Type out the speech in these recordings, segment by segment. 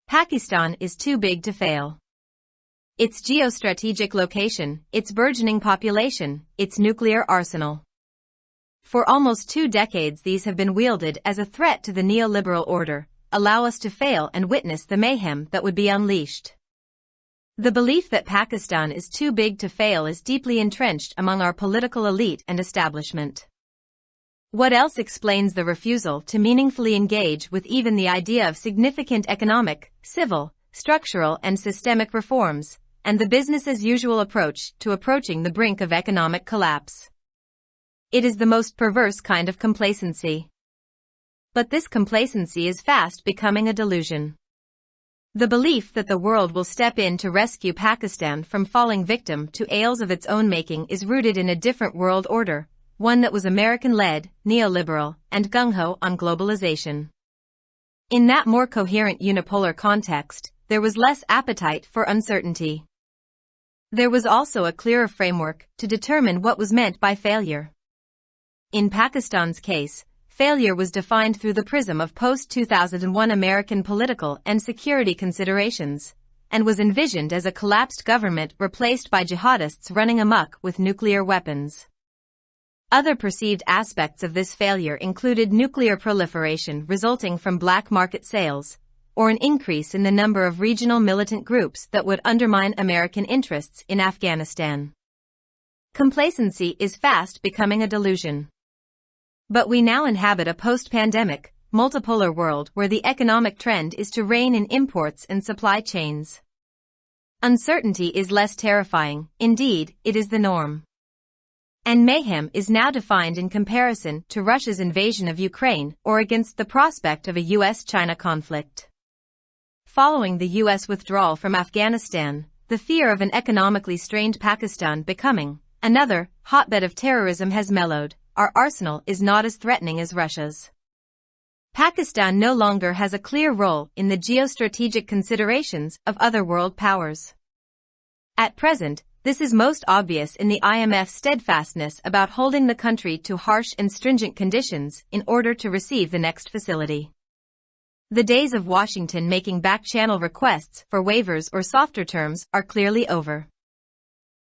Pakistan is too big to fail. Its geostrategic location, its burgeoning population, its nuclear arsenal. For almost 2 decades these have been wielded as a threat to the neoliberal order, allow us to fail and witness the mayhem that would be unleashed. The belief that Pakistan is too big to fail is deeply entrenched among our political elite and establishment. What else explains the refusal to meaningfully engage with even the idea of significant economic, civil, structural and systemic reforms, and the business-as-usual approach to approaching the brink of economic collapse? It is the most perverse kind of complacency. But this complacency is fast becoming a delusion. The belief that the world will step in to rescue Pakistan from falling victim to ails of its own making is rooted in a different world order, one that was American-led, neoliberal, and gung-ho on globalization. In that more coherent unipolar context, there was less appetite for uncertainty. There was also a clearer framework to determine what was meant by failure. In Pakistan's case, failure was defined through the prism of post-2001 American political and security considerations, and was envisioned as a collapsed government replaced by jihadists running amok with nuclear weapons. Other perceived aspects of this failure included nuclear proliferation resulting from black market sales, or an increase in the number of regional militant groups that would undermine American interests in Afghanistan. Complacency is fast becoming a delusion. But we now inhabit a post-pandemic, multipolar world where the economic trend is to rein in imports and supply chains. Uncertainty is less terrifying, indeed, it is the norm. And mayhem is now defined in comparison to Russia's invasion of Ukraine or against the prospect of a US-China conflict. Following the US withdrawal from Afghanistan, the fear of an economically strained Pakistan becoming another hotbed of terrorism has mellowed. Our arsenal is not as threatening as Russia's. Pakistan no longer has a clear role in the geostrategic considerations of other world powers. At present, this is most obvious in the IMF's steadfastness about holding the country to harsh and stringent conditions in order to receive the next facility. The days of Washington making back-channel requests for waivers or softer terms are clearly over.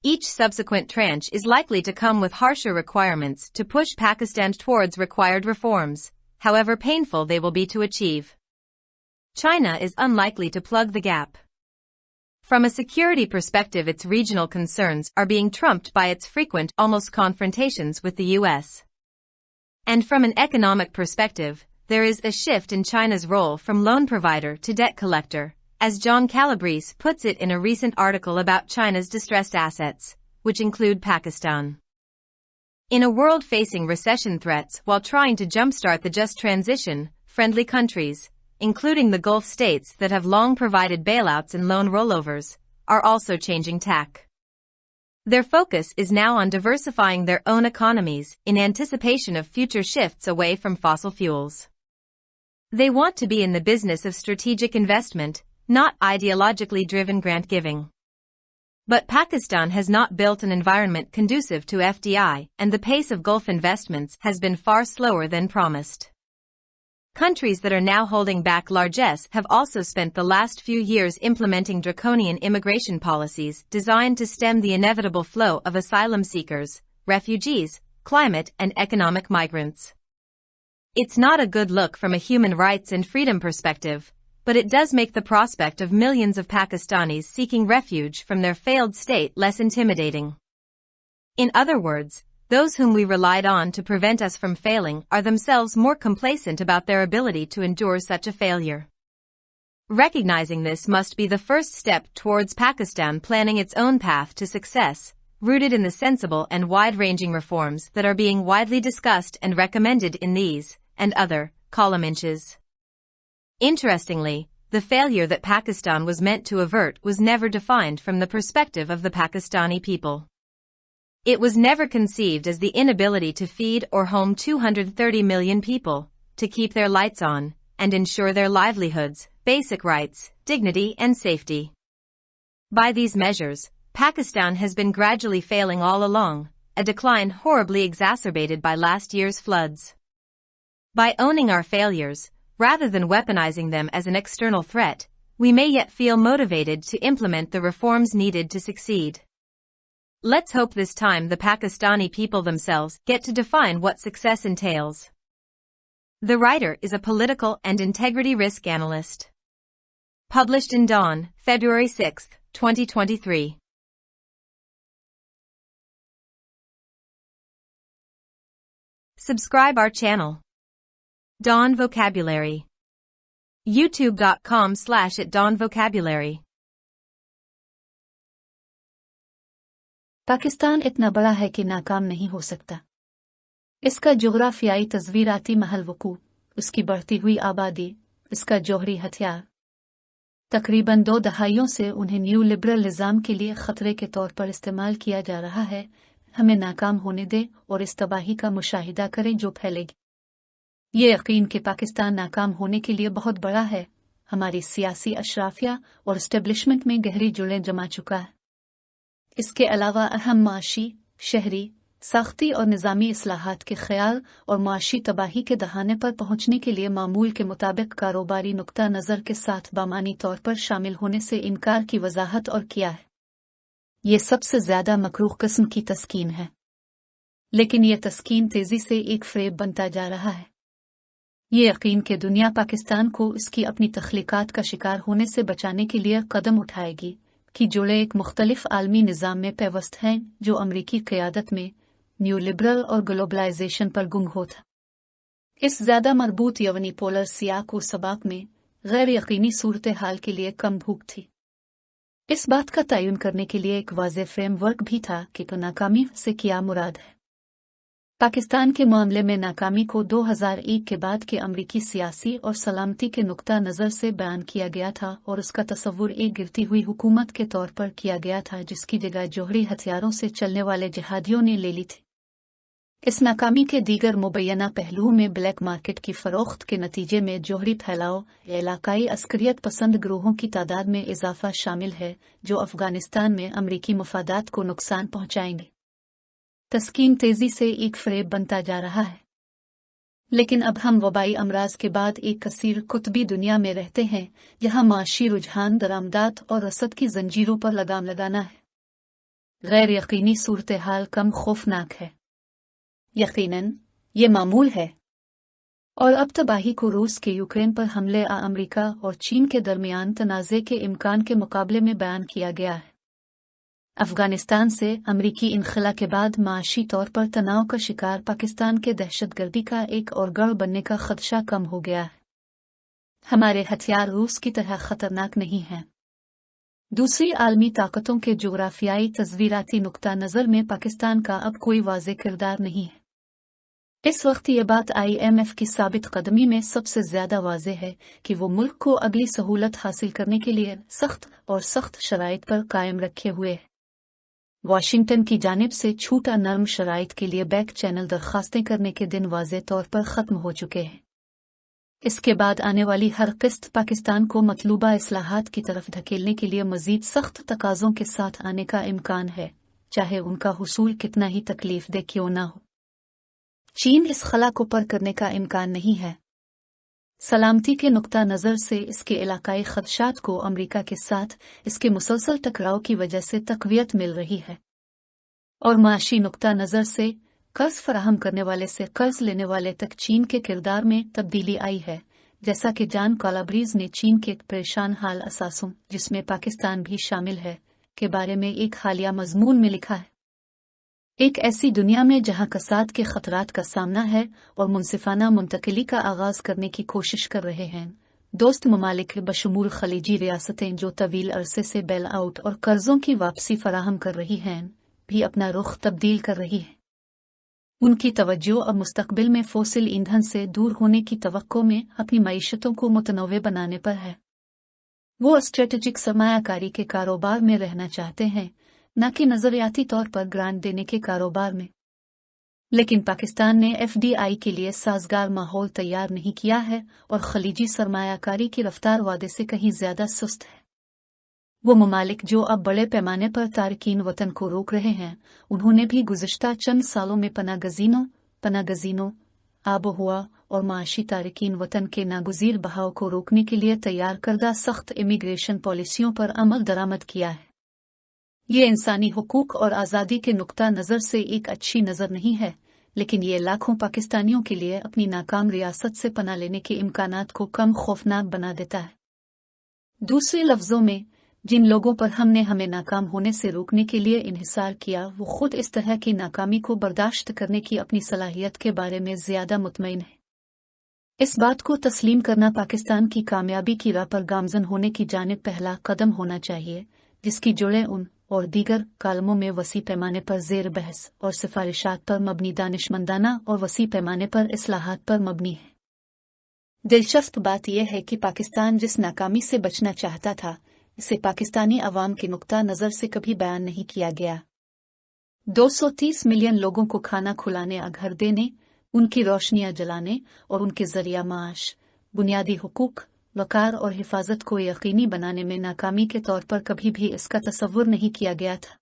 Each subsequent tranche is likely to come with harsher requirements to push Pakistan towards required reforms, however painful they will be to achieve. China is unlikely to plug the gap. From a security perspective, its regional concerns are being trumped by its frequent, almost confrontations with the US. And from an economic perspective, there is a shift in China's role from loan provider to debt collector, as John Calabrese puts it in a recent article about China's distressed assets, which include Pakistan. In a world facing recession threats while trying to jumpstart the just transition, friendly countries, including the Gulf states that have long provided bailouts and loan rollovers, are also changing tack. Their focus is now on diversifying their own economies in anticipation of future shifts away from fossil fuels. They want to be in the business of strategic investment, not ideologically driven grant-giving. But Pakistan has not built an environment conducive to FDI, and the pace of Gulf investments has been far slower than promised. Countries that are now holding back largesse have also spent the last few years implementing draconian immigration policies designed to stem the inevitable flow of asylum seekers, refugees, climate and economic migrants. It's not a good look from a human rights and freedom perspective, but it does make the prospect of millions of Pakistanis seeking refuge from their failed state less intimidating. In other words, those whom we relied on to prevent us from failing are themselves more complacent about their ability to endure such a failure. Recognizing this must be the first step towards Pakistan planning its own path to success, rooted in the sensible and wide-ranging reforms that are being widely discussed and recommended in these and other column inches. Interestingly, the failure that Pakistan was meant to avert was never defined from the perspective of the Pakistani people. It was never conceived as the inability to feed or home 230 million people, to keep their lights on, and ensure their livelihoods, basic rights, dignity and safety. By these measures, Pakistan has been gradually failing all along, a decline horribly exacerbated by last year's floods. By owning our failures, rather than weaponizing them as an external threat, we may yet feel motivated to implement the reforms needed to succeed. Let's hope this time the Pakistani people themselves get to define what success entails. The writer is a political and integrity risk analyst. Published in Dawn, February 6, 2023. Subscribe our channel. Dawn Vocabulary. youtube.com/@dawnvocabulary. Pakistan इतना बड़ा है कि नाकाम नहीं हो सकता। इसका जोग्राफियाई तस्वीराती महल वकू, उसकी बढ़ती हुई आबादी, इसका जौहरी हथियार। तकरीबन 2 दहाइयों से उन्हें न्यू लिबरल निज़ाम के लिए खतरे के तौर पर इस्तेमाल किया जा रहा है। हमें नाकाम होने दे और इस तबाही का मुशाहिदा करें जो फैलेगी। ये यकीन कि पाकिस्तान नाकाम होने के लिए बहुत बड़ा है, हमारी सियासी अशराफिया और एस्टेब्लिशमेंट में गहरी जुड़ें जमा चुका है। इसके अलावा अहम माशी, शहरी, सख्ती और निज़ामी इस्लाहात के ख्याल और माशी तबाही के दहाने पर पहुंचने के लिए मामूल के मुताबिक कारोबारी नुक्ता नज़र के साथ बामानी तौर पर शामिल होने से इनकार की वजाहत और किया है। ये सबसे ज्यादा मकरूह किस्म की तस्कीन है, लेकिन यह तस्कीन तेजी से एक फ़रेब बनता जा रहा है। ये यकीन कि दुनिया पाकिस्तान को इसकी अपनी तख्लीकात का शिकार होने से बचाने के लिए कदम उठाएगी कि जुड़े एक मुख्तलिफ आलमी निज़ाम में पेवस्त हैं जो अमरीकी क़यादत में न्यू लिबरल और ग्लोबलाइजेशन पर गुम हो था। इस ज़्यादा मरबूत यवनी पोलर सियाक व सबाक में गैर यकीनी सूरत हाल के लिए कम भूख थी। इस बात का तयन करने के लिए एक वाज़ेह फ्रेमवर्क भी था कि नाकामी से क्या मुराद है। पाकिस्तान के मामले में नाकामी को 2001 के बाद के अमरीकी सियासी और सलामती के नुक्ता नज़र से बयान किया गया था और उसका तस्वुर एक गिरती हुई हुकूमत के तौर पर किया गया था जिसकी जगह जौहरी हथियारों से चलने वाले जिहादियों ने ले ली थी। इस नाकामी के दीगर मुबैना पहलुओं में ब्लैक मार्केट की फरोख्त के नतीजे में जौहरी फैलाव, इलाकाई अस्करियत पसंद ग्रोहों की तादाद में इजाफा शामिल है जो अफगानिस्तान में अमरीकी मफादात को नुकसान पहुंचाएंगे। तस्कीन तेजी से एक फ़रेब बनता जा रहा है, लेकिन अब हम वबाई अमराज के बाद एक कसीर कुतबी दुनिया में रहते हैं जहां माशी रुझान दरामदात और रसद की जंजीरों पर लगाम लगाना है। गैर यकीनी सूरत हाल कम खौफनाक है। यकीनन ये मामूल है और अब तबाही को रूस के यूक्रेन पर हमले अमेरिका और चीन के दरमियान तनाज़े के इम्कान के मुकाबले में बयान किया गया है। अफगानिस्तान से अमरीकी इनखला के बाद माशी तौर पर तनाव का शिकार पाकिस्तान के दहशतगर्दी का एक और गढ़ बनने का खदशा कम हो गया है। हमारे हथियार रूस की तरह खतरनाक नहीं हैं। दूसरी आलमी ताकतों के जोग्राफियाई तस्वीराती नुक्ता नज़र में पाकिस्तान का अब कोई वाज़ेह किरदार नहीं है। इस वक्त ये बात IMF की साबित कदमी में सबसे ज्यादा वाज़ेह है कि वो मुल्क को अगली सहूलत हासिल करने के लिए सख्त शराइत पर कायम रखे हुए है। वाशिंगटन की जानिब से छूटा नर्म शराइत के लिए बैक चैनल दरखास्तें करने के दिन वाज़ेह तौर पर ख़त्म हो चुके हैं। इसके बाद आने वाली हर किस्त पाकिस्तान को मतलूबा इस्लाहात की तरफ धकेलने के लिए मजीद सख्त तकाज़ों के साथ आने का इम्कान है, चाहे उनका हुसूल कितना ही तकलीफ दे क्यों ना हो। चीन इस खला को पर करने का इम्कान नहीं है। सलामती के नुक्ता नज़र से इसके इलाकाई खदशात को अमरीका के साथ इसके मुसलसल टकराव की वजह से तक़वियत मिल रही है और माशी नुक्ता नज़र से कर्ज फराहम करने वाले से कर्ज लेने वाले तक चीन के किरदार में तब्दीली आई है, जैसा कि जॉन कॉलाब्रीज ने चीन के परेशान हाल असासों, जिसमें पाकिस्तान भी शामिल है, के बारे में एक हालिया मजमून में लिखा है। एक ऐसी दुनिया में जहां कसाद के खतरात का सामना है और मुनसिफाना मुंतकिली का आगाज करने की कोशिश कर रहे हैं, दोस्त ममालिक बशमूल खलीजी रियासतें जो तवील अरसे से बेल आउट और कर्जों की वापसी फराहम कर रही हैं, भी अपना रुख तब्दील कर रही है। उनकी तवज्जो अब मुस्तकबिल में फोसिल ईंधन से दूर होने की तवक्को में अपनी मईशतों को मुतनव्वे बनाने पर है। वो स्ट्रेटेजिक सरमायाकारी के कारोबार में रहना चाहते हैं, न कि नजरियाती तौर पर ग्रांट देने के कारोबार में। लेकिन पाकिस्तान ने FDI के लिए साजगार माहौल तैयार नहीं किया है और खलीजी सरमायाकारी की रफ्तार वादे से कहीं ज्यादा सुस्त है। वो ममालिक जो अब बड़े पैमाने पर तारकीन वतन को रोक रहे हैं, उन्होंने भी गुज़िश्ता चंद सालों में पनागज़ीनों, आबोहवा और माशी तारकीन वतन के नागुज़ीर बहाव को रोकने के लिए तैयार करदा सख्त इमिग्रेशन पॉलिसियों पर अमल दरामद किया है। ये इंसानी हुकूक और आज़ादी के नुक्ता नज़र से एक अच्छी नज़र नहीं है, लेकिन ये लाखों पाकिस्तानियों के लिए अपनी नाकाम रियासत से पनाह लेने के इम्कानात को कम खौफनाक बना देता है। दूसरे लफ्ज़ों में, जिन लोगों पर हमने हमें नाकाम होने से रोकने के लिए इन्हिसार किया, वो खुद इस तरह की नाकामी को बर्दाश्त करने की अपनी सलाहियत के बारे में ज़्यादा मुतमईन है। इस बात को तस्लीम करना पाकिस्तान की कामयाबी की राह पर गामज़न होने की जानिब पहला कदम होना चाहिए, जिसकी जुड़ें उन और दीगर कालमों में वसी पैमाने पर ज़ेर बहस और सिफारिशात पर मबनी दानिशमंदाना और वसी पैमाने पर इस्लाहात पर मबनी है। दिलचस्प बात यह है कि पाकिस्तान जिस नाकामी से बचना चाहता था, इसे पाकिस्तानी अवाम के नुक्ता नज़र से कभी बयान नहीं किया गया। 230 मिलियन लोगों को खाना खुलाने, घर देने, उनकी रोशनियां जलाने और उनके जरिया माश, बुनियादी हुकूक, वकार और हिफाजत को यकीनी बनाने में नाकामी के तौर पर कभी भी इसका तसव्वुर नहीं किया गया था।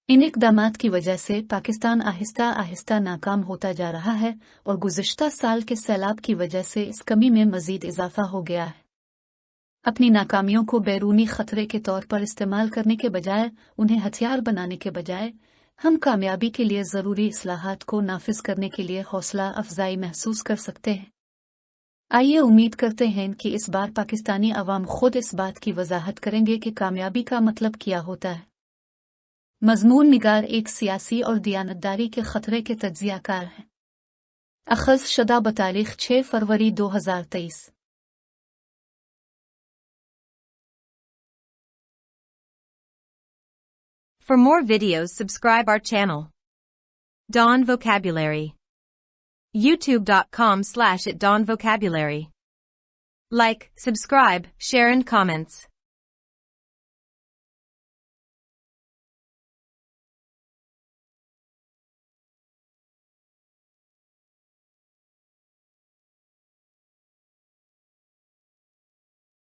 इन इक़दामात की वजह से पाकिस्तान आहिस्ता आहिस्ता नाकाम होता जा रहा है और गुज़िश्ता साल के सैलाब की वजह से इस कमी में मज़ीद इजाफा हो गया है। अपनी नाकामियों को बैरूनी खतरे के तौर पर इस्तेमाल करने के बजाय, उन्हें हथियार बनाने के बजाय, हम कामयाबी के लिए ज़रूरी इस्लाहात को नाफिज करने के लिए हौसला अफजाई महसूस कर सकते हैं। आइए उम्मीद करते हैं कि इस बार पाकिस्तानी अवाम खुद इस बात की वजाहत करेंगे कि कामयाबी का मतलब क्या होता है। मज़मून निगार एक सियासी और दियानतदारी के खतरे के तज्ज़ियाकार हैं। अख़ज़ शुदा बतारीख़ 6 फरवरी 2023। For more videos, subscribe our channel. Dawn Vocabulary. YouTube.com/@dawnvocabulary. Like, subscribe, share and comments.